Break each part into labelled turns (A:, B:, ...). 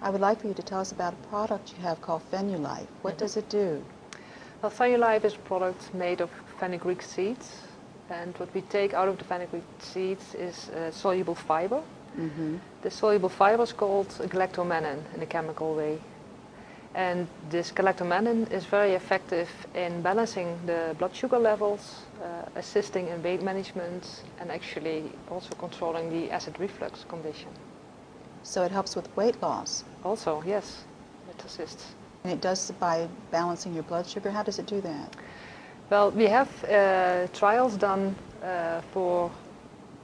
A: I would like for you to tell us about a product you have called Fenulife. What does it do?
B: Well, Fenulife is a product made of fenugreek seeds, and what we take out of the fenugreek seeds is soluble fiber. The soluble fiber is called galactomannan in a chemical way. And this galactomannan is very effective in balancing the blood sugar levels, assisting in weight management, and actually also controlling the acid reflux condition.
A: So it helps with weight loss?
B: Also, yes, it assists.
A: And it does by balancing your blood sugar? How does it do that?
B: Well, we have trials done for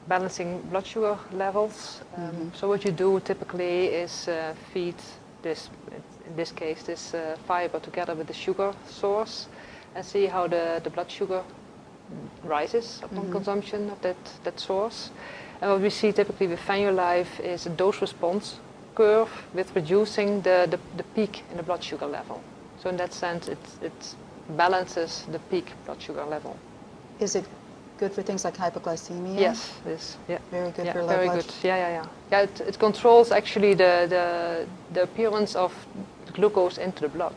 B: balancing blood sugar levels. So what you do typically is feed this, in this case, this fiber together with the sugar source and see how the blood sugar rises upon consumption of that source. And what we see typically with Fenulife is a dose response curve with reducing the peak in the blood sugar level. So in that sense it balances the peak blood sugar level. Is
A: it good for things like hypoglycemia?
B: Yes, it is. Yeah.
A: Very good for low
B: very
A: blood
B: good. Yeah. It controls actually the appearance of glucose into the blood.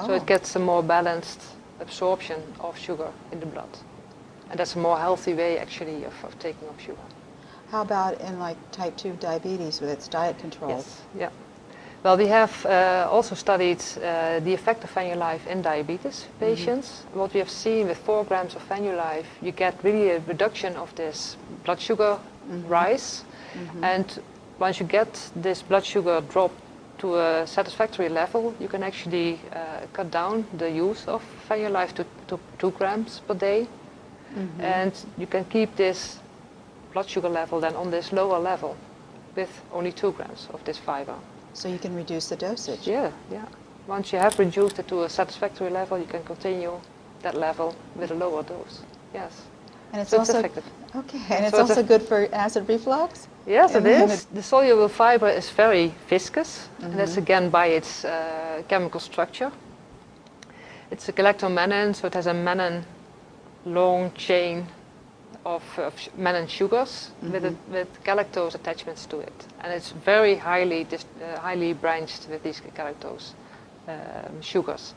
B: So it gets a more balanced absorption of sugar in the blood. And that's a more healthy way actually of taking of sugar.
A: How about in like type 2 diabetes with its diet control?
B: Yes, yeah. Well, we have also studied the effect of Fenulife in diabetes patients. What we have seen with 4 grams of Fenulife, you get really a reduction of this blood sugar rise. And once you get this blood sugar drop to a satisfactory level, you can actually cut down the use of Fenulife to 2 grams per day. And you can keep this blood sugar level then on this lower level with only 2 grams of this fiber.
A: So you can reduce the dosage?
B: Yeah. Once you have reduced it to a satisfactory level, you can continue that level with a lower dose. Yes.
A: And it's
B: so
A: also
B: effective.
A: Okay, and it's also good for acid reflux?
B: Yes, it is. The soluble fiber is very viscous, and that's again by its chemical structure. It's a galactomannan, so it has a mannan long chain of mannan sugars with galactose attachments to it, and it's very highly branched with these galactose sugars.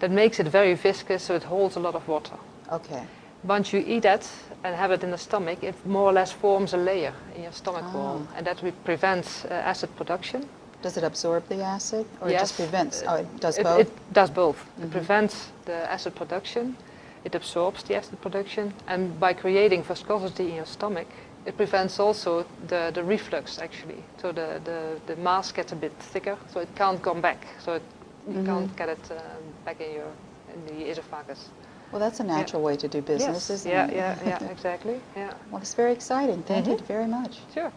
B: That makes it very viscous, so it holds a lot of water.
A: Okay.
B: Once you eat that and have it in the stomach, it more or less forms a layer in your stomach wall, and that prevents acid production.
A: Does it absorb the acid, or
B: yes.
A: it just prevents? Oh, it does both?
B: It does both. It prevents the acid production. It absorbs the acid production, and by creating viscosity in your stomach, it prevents also the reflux actually. So the mass gets a bit thicker, so it can't come back. So you can't get it back in the esophagus.
A: Well, that's a natural way to do business, isn't it?
B: Yeah, exactly. Yeah.
A: Well, it's very exciting. Thank you very much.
B: Sure.